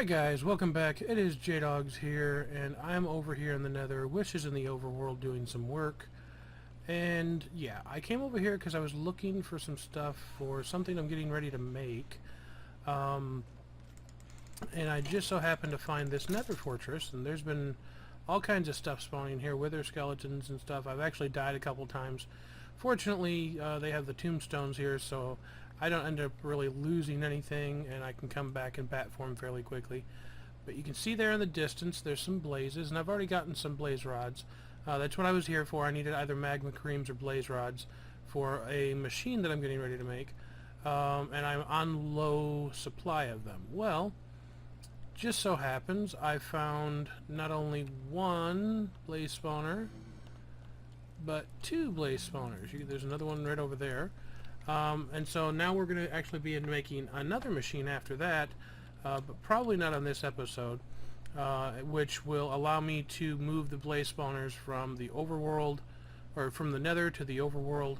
Alright guys, welcome back. It is J-Dogs here, and I'm over here in the Nether. Wish is in the overworld doing some work. And yeah, I came over here because I was looking for some stuff for something I'm getting ready to make. And I just so happened to find this Nether fortress, and there's been all kinds of stuff spawning here, wither skeletons and stuff. I've actually died a couple times. Fortunately, they have the tombstones here, so I don't end up really losing anything, and I can come back in bat form fairly quickly. But you can see there in the distance there's some blazes, and I've already gotten some blaze rods. That's what I was here for. I needed either magma creams or blaze rods for a machine that I'm getting ready to make, and I'm on low supply of them. Well, just so happens I found not only one blaze spawner, but two blaze spawners. There's another one right over there. And so now we're going to actually be making another machine after that, but probably not on this episode, which will allow me to move the blaze spawners from the overworld, or from the Nether to the overworld,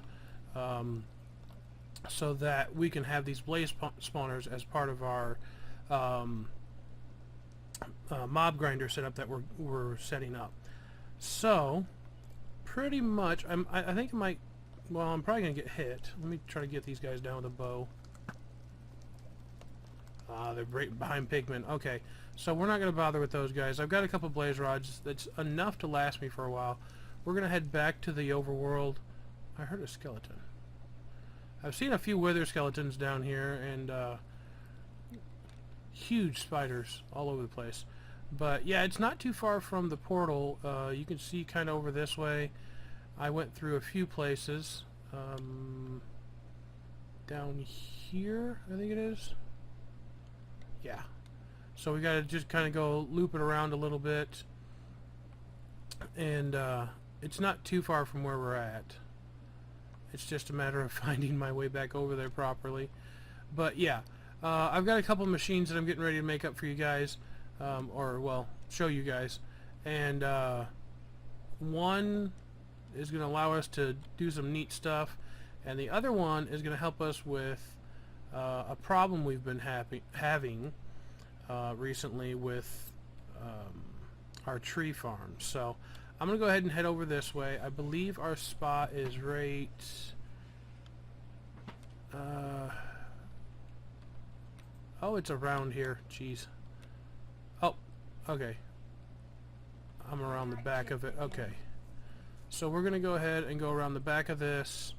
so that we can have these blaze spawners as part of our mob grinder setup that we're setting up. So pretty much, I think I might. Well, I'm probably going to get hit. Let me try to get these guys down with a bow. They're right behind pigment. Okay, so we're not going to bother with those guys. I've got a couple blaze rods. That's enough to last me for a while. We're going to head back to the overworld. I heard a skeleton. I've seen a few wither skeletons down here, and huge spiders all over the place. But yeah, it's not too far from the portal. You can see kind of over this way. I went through a few places. Down here, I think it is. Yeah. So we got to just kind of go loop it around a little bit. And it's not too far from where we're at. It's just a matter of finding my way back over there properly. But yeah, I've got a couple machines that I'm getting ready to make up for you guys. Or, well, show you guys. And one is going to allow us to do some neat stuff, and the other one is going to help us with a problem we've been having recently with our tree farm. So I'm going to go ahead and head over this way. I believe our spot is right oh, it's around here. Jeez. Oh, okay. I'm around the back of it. Okay. So we're going to go ahead and go around the back of this,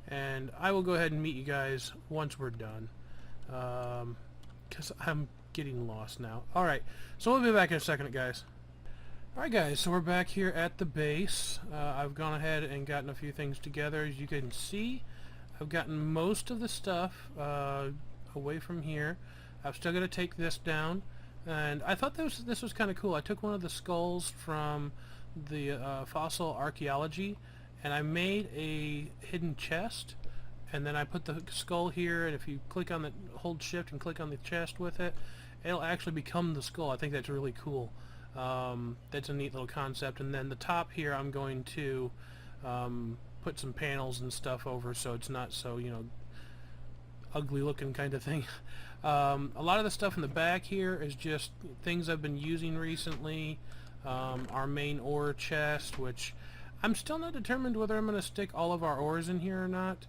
and I will go ahead and meet you guys once we're done, because I'm getting lost now. Alright, so we'll be back in a second, guys. Alright guys, so we're back here at the base. I've gone ahead and gotten a few things together. As you can see, I've gotten most of the stuff away from here. I've still got to take this down, and I thought this was kind of cool. I took one of the skulls from the fossil archaeology, and I made a hidden chest, and then I put the skull here, and if you hold shift and click on the chest with it, it'll actually become the skull. I think that's really cool. That's a neat little concept. And then the top here, I'm going to put some panels and stuff over so it's not so, you know, ugly looking kind of thing. A lot of the stuff in the back here is just things I've been using recently. Our main ore chest, which I'm still not determined whether I'm going to stick all of our ores in here or not.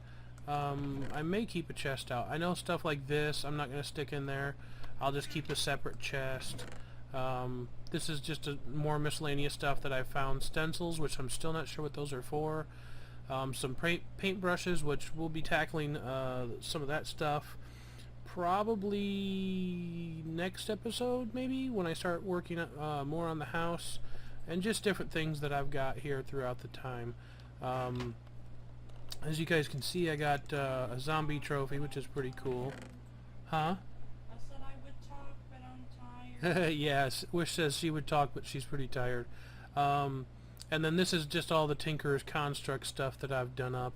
I may keep a chest out. I know stuff like this I'm not going to stick in there. I'll just keep a separate chest. This is just more miscellaneous stuff that I found. Stencils, which I'm still not sure what those are for. Some paint brushes, which we'll be tackling some of that stuff probably next episode, maybe, when I start working more on the house, and just different things that I've got here throughout the time. As you guys can see, I got a zombie trophy, which is pretty cool. Huh? I said I would talk, but I'm tired. Yes, Wish says she would talk, but she's pretty tired. And then this is just all the Tinker's Construct stuff that I've done up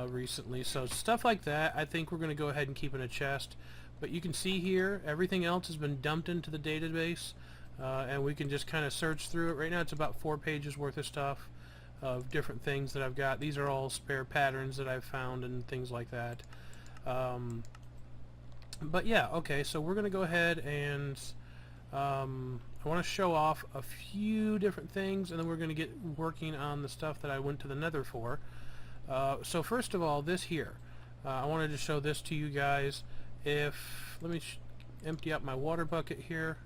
recently. So stuff like that, I think we're going to go ahead and keep in a chest. But you can see here, everything else has been dumped into the database, and we can just kind of search through it. Right now it's about 4 pages worth of stuff of different things that I've got. These are all spare patterns that I've found and things like that. But yeah, okay, so we're going to go ahead and I want to show off a few different things, and then we're going to get working on the stuff that I went to the Nether for. So first of all, this here. I wanted to show this to you guys. Let me empty out my water bucket here.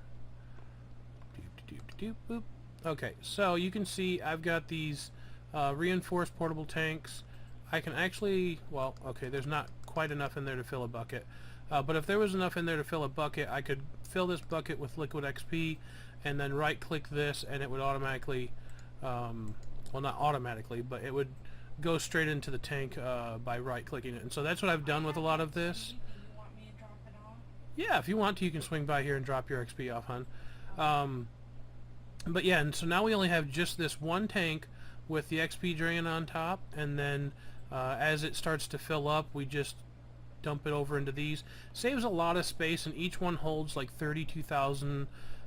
Boop. Okay, so you can see I've got these reinforced portable tanks. I can actually, well, okay, there's not quite enough in there to fill a bucket. But if there was enough in there to fill a bucket, I could fill this bucket with liquid XP and then right-click this, and it would automatically, well, not automatically, but it would go straight into the tank by right-clicking it. And so that's what I've done with a lot of this. You want me to drop it off? Yeah, if you want to, you can swing by here and drop your XP off, hon. But yeah, and so now we only have just this one tank with the XP drain on top, and then as it starts to fill up, we just dump it over into these. Saves a lot of space, and each one holds like 32,000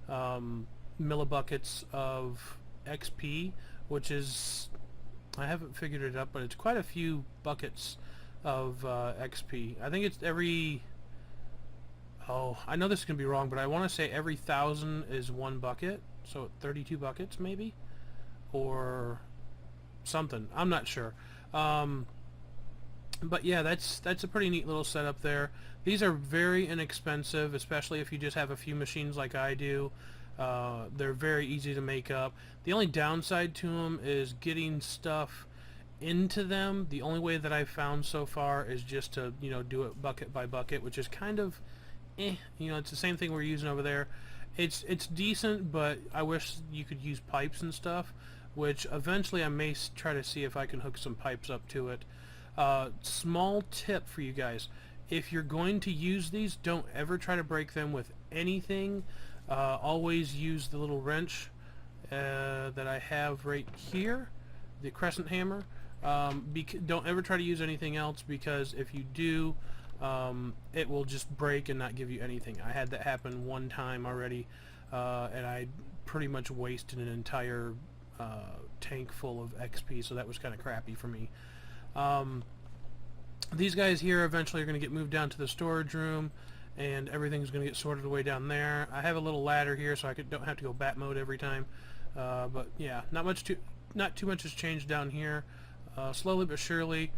millibuckets of XP, which is, I haven't figured it out, but it's quite a few buckets of XP. I think it's every, oh, I know this is going to be wrong, but I want to say every 1,000 is one bucket, so 32 buckets maybe, or something. I'm not sure. But yeah, that's a pretty neat little setup there. These are very inexpensive, especially if you just have a few machines like I do. They're very easy to make up. The only downside to them is getting stuff into them. The only way that I've found so far is just to, you know, do it bucket by bucket, which is kind of, you know, it's the same thing we're using over there. It's decent, but I wish you could use pipes and stuff, which eventually I may try to see if I can hook some pipes up to it. Small tip for you guys: if you're going to use these, don't ever try to break them with anything. Always use the little wrench that I have right here, the crescent hammer. Don't ever try to use anything else, because if you do, it will just break and not give you anything. I had that happen one time already, and I pretty much wasted an entire tank full of XP, so that was kind of crappy for me. These guys here eventually are going to get moved down to the storage room, and everything's going to get sorted away down there. I have a little ladder here, so I don't have to go bat mode every time. But yeah, not too much has changed down here. Slowly but surely,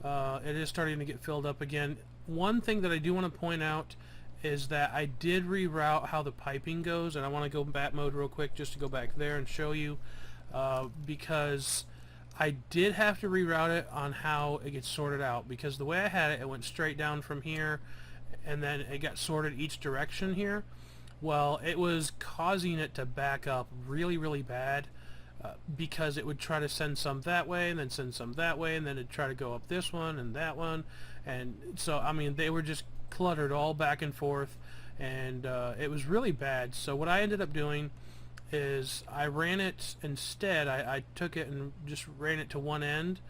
it is starting to get filled up again. One thing that I do want to point out is that I did reroute how the piping goes, and I want to go bat mode real quick just to go back there and show you, because I did have to reroute it on how it gets sorted out, because the way I had it, it went straight down from here, and then it got sorted each direction here. Well, it was causing it to back up really, really bad, because it would try to send some that way, and then send some that way, and then it'd try to go up this one and that one, and so, I mean, they were just cluttered all back and forth, and it was really bad. So what I ended up doing is I ran it instead. I took it and just ran it to one end,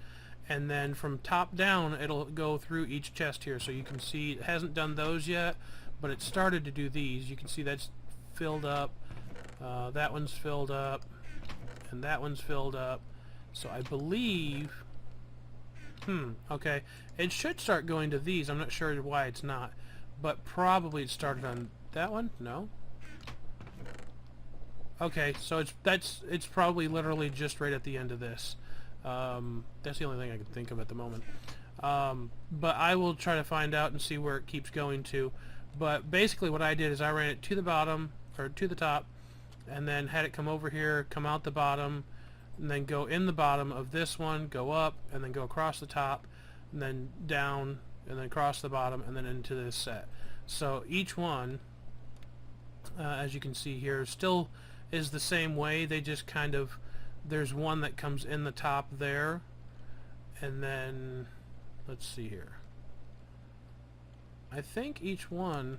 and then from top down it'll go through each chest here. So you can see it hasn't done those yet, but it started to do these. You can see that's filled up, that one's filled up, and that one's filled up. So I believe, okay, it should start going to these. I'm not sure why it's not, but probably it started on that one. No. Okay, so it's probably literally just right at the end of this. That's the only thing I can think of at the moment. But I will try to find out and see where it keeps going to. But basically what I did is I ran it to the bottom, or to the top, and then had it come over here, come out the bottom, and then go in the bottom of this one, go up, and then go across the top, and then down, and then across the bottom, and then into this set. So each one, as you can see here, still is the same way. They just kind of, there's one that comes in the top there, and then let's see here, I think each one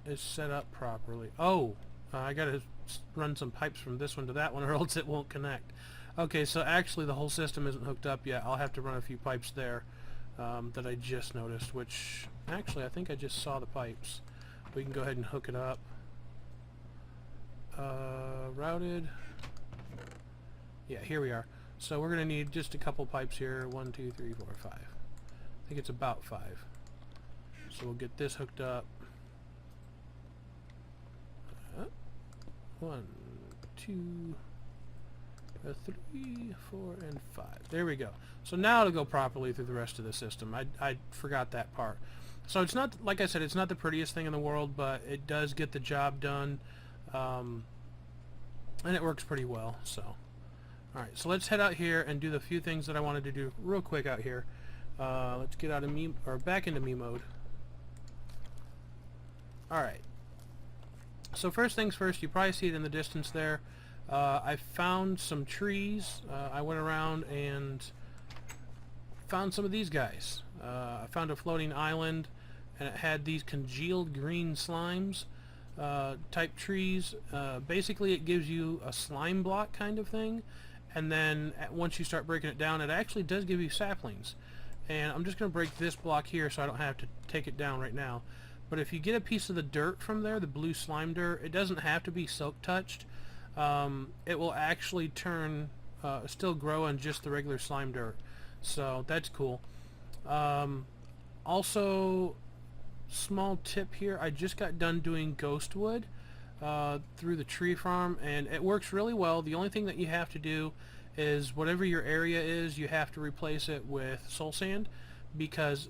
is set up properly. Oh, I gotta run some pipes from this one to that one, or else it won't connect. Okay, so actually the whole system isn't hooked up yet. I'll have to run a few pipes there that I just noticed, which actually I think I just saw the pipes. We can go ahead and hook it up. Routed. Yeah, here we are. So we're going to need just a couple pipes here. 1, 2, 3, 4, 5. I think it's about 5. So we'll get this hooked up. 1, 2, 3, 4, and 5. There we go. So now it'll go properly through the rest of the system. I forgot that part. So it's not, like I said, it's not the prettiest thing in the world, but it does get the job done, and it works pretty well. So, all right. So let's head out here and do the few things that I wanted to do real quick out here. Let's get out of me or back into me mode. All right. So first things first, you probably see it in the distance there. I found some trees. I went around and found some of these guys. I found a floating island, and it had these congealed green slimes type trees. Basically, it gives you a slime block kind of thing, and then once you start breaking it down, it actually does give you saplings. And I'm just going to break this block here so I don't have to take it down right now. But if you get a piece of the dirt from there, the blue slime dirt, it doesn't have to be silk touched. It will actually turn, still grow on just the regular slime dirt. So that's cool. Also, small tip here, I just got done doing ghost wood through the tree farm, and it works really well. The only thing that you have to do is whatever your area is, you have to replace it with soul sand, because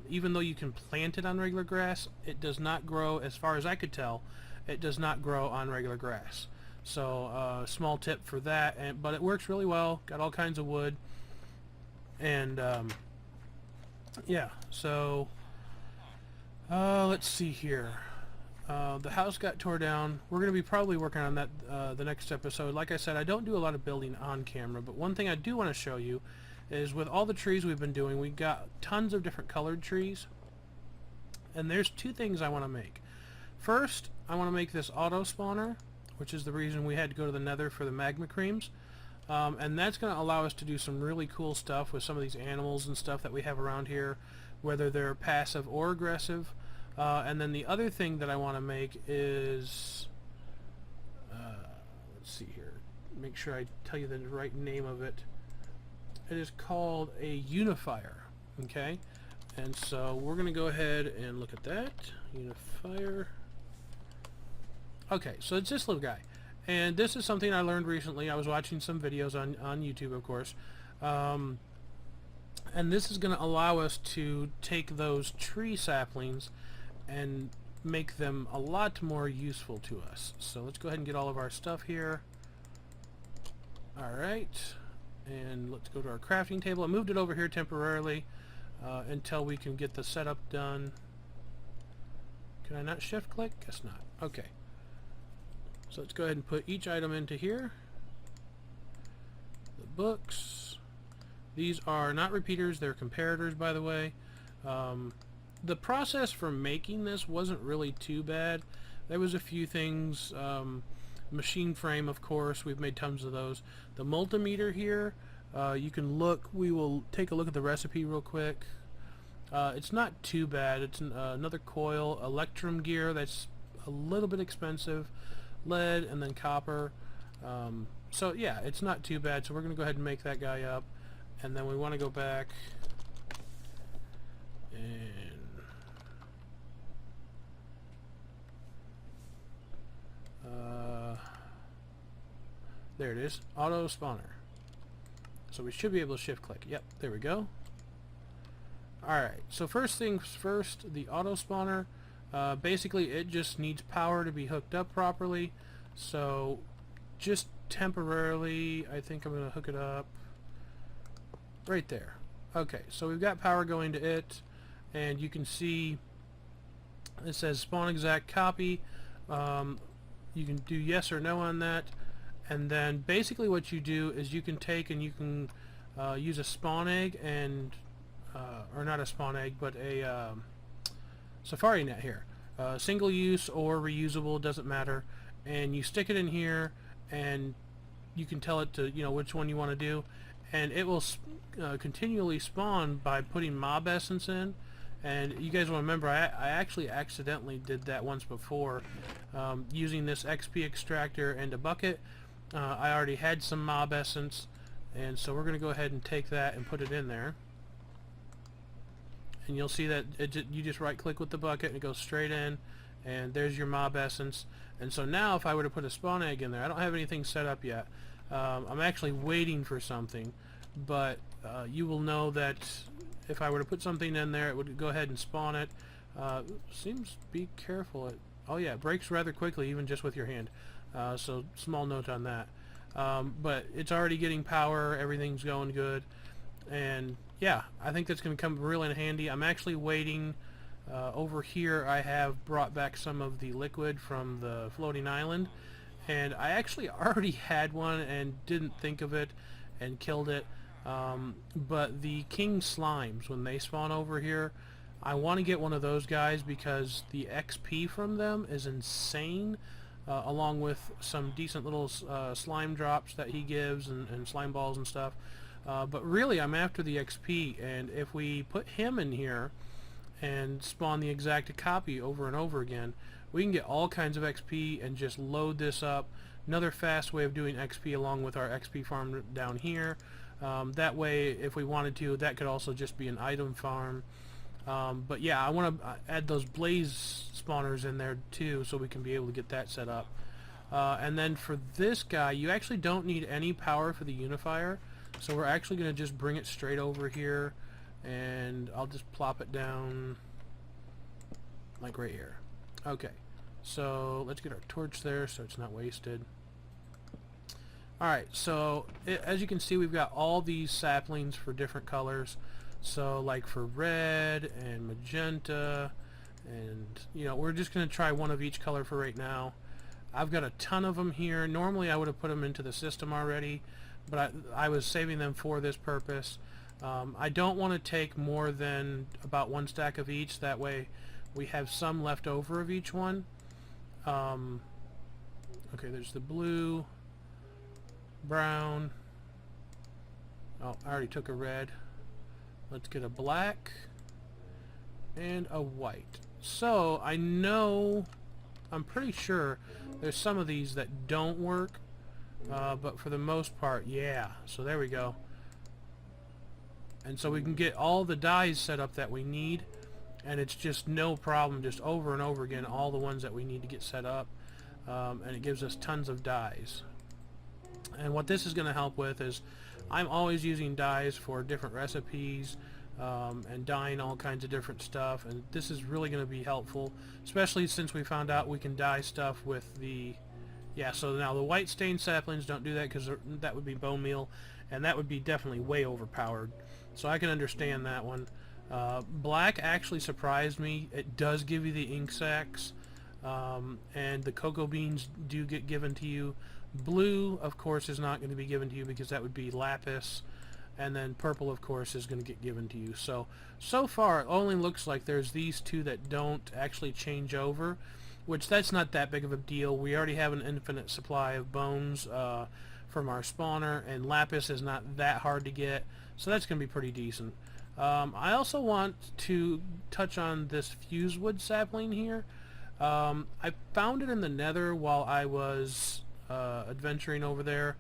even though you can plant it on regular grass, it does not grow, as far as I could tell, it does not grow on regular grass. So small tip for that, but it works really well. Got all kinds of wood, and yeah. So let's see here. The house got tore down. We're going to be probably working on that the next episode. Like I said, I don't do a lot of building on camera, but one thing I do want to show you is with all the trees we've been doing, we got tons of different colored trees, and there's two things I want to make. First, I want to make this auto spawner, which is the reason we had to go to the Nether for the magma creams, and that's going to allow us to do some really cool stuff with some of these animals and stuff that we have around here, whether they're passive or aggressive. And then the other thing that I want to make is, let's see here, make sure I tell you the right name of it. It is called a unifier, okay? And so we're going to go ahead and look at that. Unifier. Okay, so it's this little guy. And this is something I learned recently. I was watching some videos on YouTube, of course. And this is going to allow us to take those tree saplings and make them a lot more useful to us. So let's go ahead and get all of our stuff here. Alright. And let's go to our crafting table. I moved it over here temporarily until we can get the setup done. Can I not shift click? Guess not. Okay. So let's go ahead and put each item into here. The books. These are not repeaters, they're comparators, by the way. The process for making this wasn't really too bad. There was a few things. Machine frame, of course, we've made tons of those. The multimeter here, you can look, we will take a look at the recipe real quick. It's not too bad. It's another coil, electrum gear, that's a little bit expensive, lead, and then copper. So yeah, it's not too bad. So we're going to go ahead and make that guy up, and then we want to go back and there it is, auto spawner. So we should be able to shift click. Yep, there we go. Alright, so first things first, the auto spawner, basically it just needs power to be hooked up properly. So just temporarily, I think I'm going to hook it up right there. Okay, so we've got power going to it, and you can see it says spawn exact copy. You can do yes or no on that, and then basically what you do is you can take and you can use a spawn egg and or not a spawn egg, but a safari net here, single use or reusable, doesn't matter, and you stick it in here and you can tell it to, you know, which one you want to do, and it will continually spawn by putting mob essence in. And you guys will remember I actually accidentally did that once before, using this XP extractor and a bucket. I already had some mob essence, and so we're going to go ahead and take that and put it in there. And you'll see that you just right click with the bucket and it goes straight in, and there's your mob essence. And so now if I were to put a spawn egg in there, I don't have anything set up yet. I'm actually waiting for something, but you will know that if I were to put something in there, it would go ahead and spawn it. Seems, be careful. Oh yeah, it breaks rather quickly even just with your hand. So small note on that. But it's already getting power, everything's going good, and yeah, I think that's going to come real in handy. I'm actually waiting. Over here I have brought back some of the liquid from the floating island, and I actually already had one and didn't think of it and killed it. But the king slimes, when they spawn over here, I want to get one of those guys because the XP from them is insane, along with some decent little slime drops that he gives and slime balls and stuff. But really I'm after the XP, and if we put him in here and spawn the exact copy over and over again, we can get all kinds of XP and just load this up. Another fast way of doing XP along with our XP farm down here. That way, if we wanted to, that could also just be an item farm. But yeah, I want to add those blaze spawners in there too, so we can be able to get that set up. And then for this guy, you actually don't need any power for the unifier, so we're actually going to just bring it straight over here, and I'll just plop it down like right here. Okay, so let's get our torch there so it's not wasted. Alright, so as you can see, we've got all these saplings for different colors. So like for red and magenta, and you know, we're just going to try one of each color for right now. I've got a ton of them here. Normally I would have put them into the system already, but I was saving them for this purpose. I don't want to take more than about one stack of each, that way we have some left over of each one. Okay, there's the blue, brown. Oh, I already took a red. Let's get a black and a white. So I know, I'm pretty sure there's some of these that don't work, but for the most part, yeah. So there we go. And so we can get all the dyes set up that we need, and it's just no problem, just over and over again, all the ones that we need to get set up, and it gives us tons of dyes. And what this is going to help with is I'm always using dyes for different recipes, and dyeing all kinds of different stuff, and this is really going to be helpful, especially since we found out we can dye stuff with the, yeah, so now the white stained saplings don't do that because that would be bone meal, and that would be definitely way overpowered, so I can understand that one. Black actually surprised me. It does give you the ink sacs, and the cocoa beans do get given to you. Blue, of course, is not going to be given to you because that would be lapis, and then purple, of course, is going to get given to you. So far it only looks like there's these two that don't actually change over, which that's not that big of a deal. We already have an infinite supply of bones from our spawner, and lapis is not that hard to get, so that's going to be pretty decent. I also want to touch on this fusewood sapling here. I found it in the Nether while I was adventuring over there,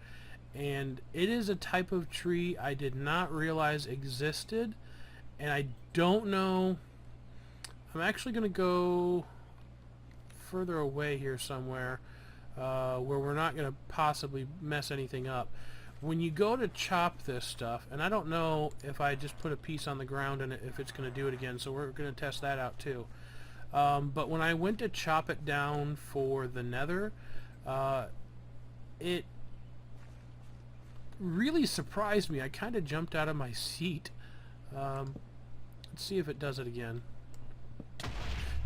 and it is a type of tree I did not realize existed, and I don't know. I'm actually going to go further away here somewhere where we're not going to possibly mess anything up. When you go to chop this stuff, and I don't know if I just put a piece on the ground and if it's going to do it again, so we're going to test that out too. But when I went to chop it down for the Nether, it really surprised me. I kind of jumped out of my seat. Let's see if it does it again.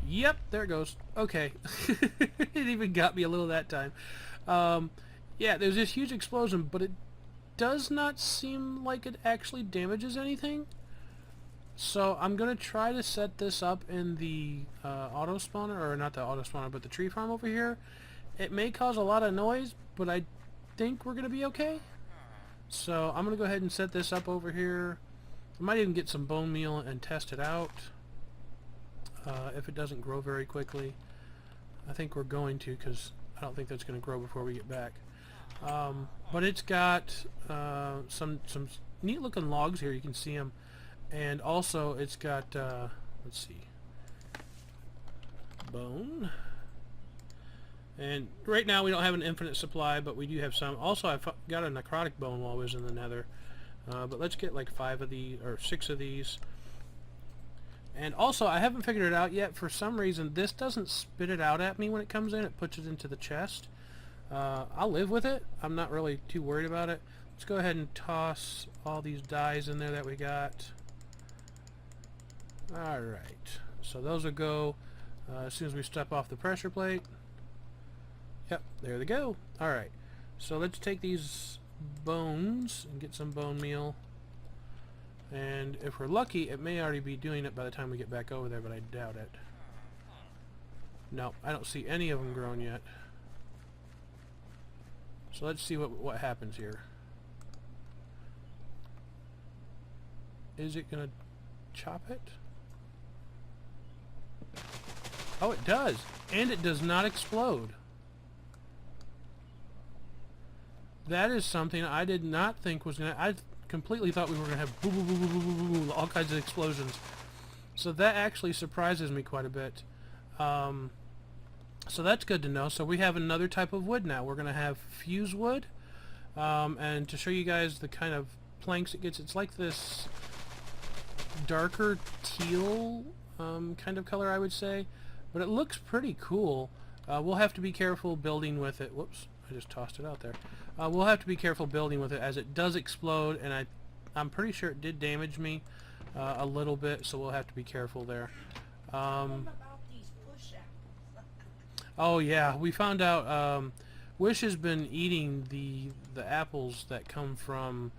Yep, there it goes. Okay. It even got me a little that time. Yeah, there's this huge explosion, but it does not seem like it actually damages anything. So I'm going to try to set this up in the auto spawner, or not the auto spawner, but the tree farm over here. It may cause a lot of noise, but I think we're going to be okay. So I'm going to go ahead and set this up over here. I might even get some bone meal and test it out if it doesn't grow very quickly. I think we're going to, because I don't think that's going to grow before we get back. But it's got some neat looking logs here, you can see them, and also it's got let's see, bone, And right now we don't have an infinite supply, but we do have some. Also, I got a necrotic bone while I was in the Nether. But let's get like 5 of these, or 6 of these. And also, I haven't figured it out yet. For some reason, this doesn't spit it out at me when it comes in. It puts it into the chest. I'll live with it. I'm not really too worried about it. Let's go ahead and toss all these dyes in there that we got. Alright. So those will go as soon as we step off the pressure plate. Yep, there they go. Alright. So let's take these bones and get some bone meal. And if we're lucky, it may already be doing it by the time we get back over there, but I doubt it. No, I don't see any of them grown yet. So let's see what happens here. Is it gonna chop it? Oh, it does! And it does not explode. That is something I did not think was gonna... I completely thought we were gonna have boom, boom, boom, boom, boom, boom, boom, all kinds of explosions. So that actually surprises me quite a bit. So that's good to know. So we have another type of wood now. We're gonna have fuse wood. And to show you guys the kind of planks it gets, it's like this darker teal kind of color, I would say. But it looks pretty cool. We'll have to be careful building with it. Whoops, I just tossed it out there. We'll have to be careful building with it as it does explode, and I'm pretty sure it did damage me a little bit, so we'll have to be careful there. Oh yeah, we found out Wish has been eating the apples that come from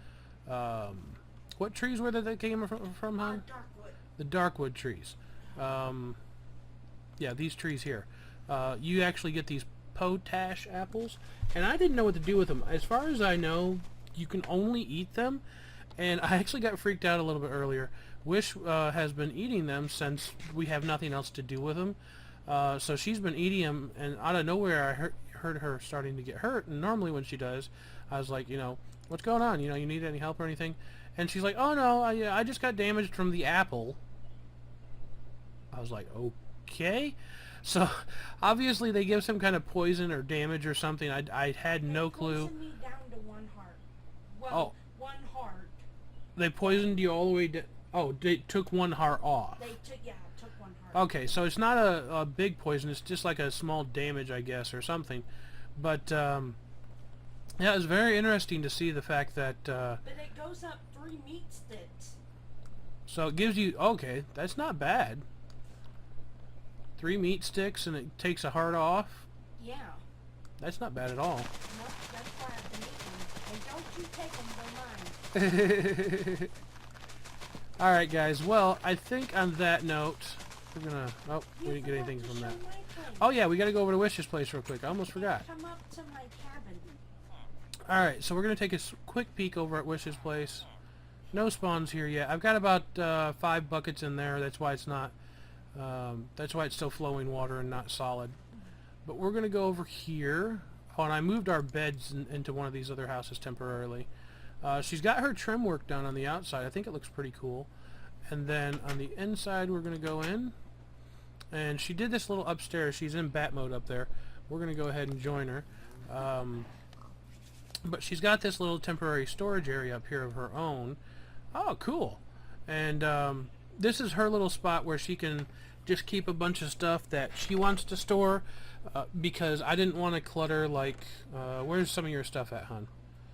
what trees were that came from, hon? Darkwood. The darkwood trees. Yeah, these trees here. You actually get these potash apples, and I didn't know what to do with them. As far as I know, you can only eat them, and I actually got freaked out a little bit earlier. Wish has been eating them since we have nothing else to do with them. So she's been eating them, and out of nowhere I heard her starting to get hurt, and normally when she does, I was like, you know, what's going on? You know, you need any help or anything? And she's like, oh no, I just got damaged from the apple. I was like, okay. So obviously they give some kind of poison or damage or something. I had no clue. They poisoned me down to 1 heart. Well, Oh. 1 heart. They poisoned you all the way down. Oh, they took 1 heart off. They took, yeah, took 1 heart. Okay, so it's not a big poison. It's just like a small damage, I guess, or something. But yeah, it was very interesting to see the fact that. But it goes up 3 meat sticks. So it gives you, okay, that's not bad. 3 meat sticks and it takes a heart off. Yeah. That's not bad at all. Nope, that's why I've been eating them. And don't you take them, they're mine. Alright guys, well, I think on that note, we're gonna, oh, we didn't get anything from that. Oh yeah, we gotta go over to Wish's place real quick. I almost forgot. Come up to my cabin. Alright, so we're gonna take a quick peek over at Wish's place. No spawns here yet. I've got about 5 buckets in there. That's why it's not, that's why it's still flowing water and not solid. But we're gonna go over here. Oh, and I moved our beds into one of these other houses temporarily. She's got her trim work done on the outside. I think it looks pretty cool. And then on the inside we're going to go in. And she did this little upstairs. She's in bat mode up there. We're going to go ahead and join her. But she's got this little temporary storage area up here of her own. Oh, cool. And this is her little spot where she can just keep a bunch of stuff that she wants to store. Because I didn't want to clutter, like, where's some of your stuff at, hon?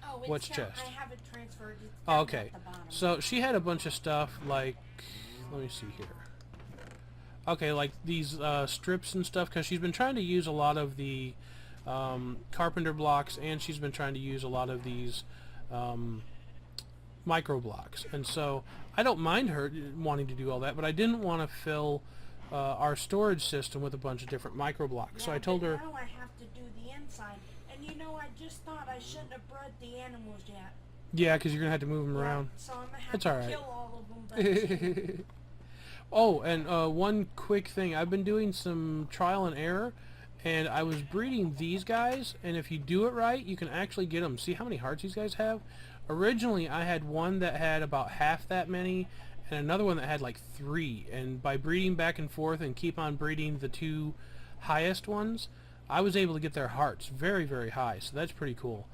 Oh, it's What's down, chest? I have it transferred. It's Oh, down okay. at the bottom. So she had a bunch of stuff like, let me see here. Okay, like these strips and stuff, because she's been trying to use a lot of the carpenter blocks, and she's been trying to use a lot of these micro blocks. And so I don't mind her wanting to do all that, but I didn't want to fill our storage system with a bunch of different micro blocks. Yeah, So I told but her, now I have to do the inside. And you know, I just thought I shouldn't have bred the animals yet. yeah, because you're going to have to move them around. So I'm going to have It's to all right. kill all of them. But Oh, and one quick thing. I've been doing some trial and error, and I was breeding these guys, and if you do it right, you can actually get them. See how many hearts these guys have? Originally, I had one that had about half that many, and another one that had like 3. And by breeding back and forth and keep on breeding the 2 highest ones, I was able to get their hearts very, very high, so that's pretty cool.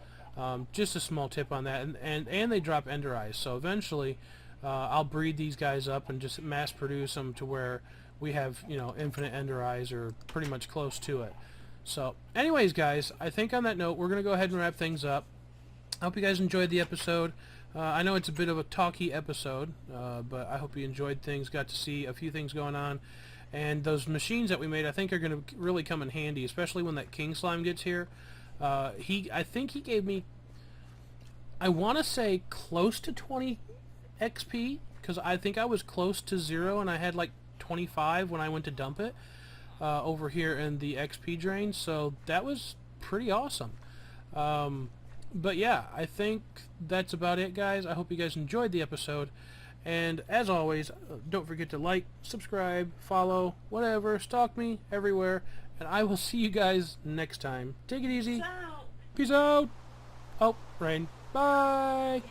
Just a small tip on that, and they drop ender eyes, so eventually I'll breed these guys up and just mass produce them to where we have, you know, infinite ender eyes, or pretty much close to it. So anyways, guys, I think on that note we're gonna go ahead and wrap things up. I hope you guys enjoyed the episode. I know it's a bit of a talky episode, but I hope you enjoyed things, got to see a few things going on. And those machines that we made, I think, are going to really come in handy, especially when that king slime gets here. I think he gave me, I want to say close to 20 XP, because I think I was close to 0 and I had like 25 when I went to dump it over here in the XP drain, so that was pretty awesome. But yeah, I think that's about it, guys. I hope you guys enjoyed the episode. And as always, don't forget to like, subscribe, follow, whatever, stalk me everywhere, and I will see you guys next time. Take it easy. Peace out. Peace out. Oh, rain. Bye.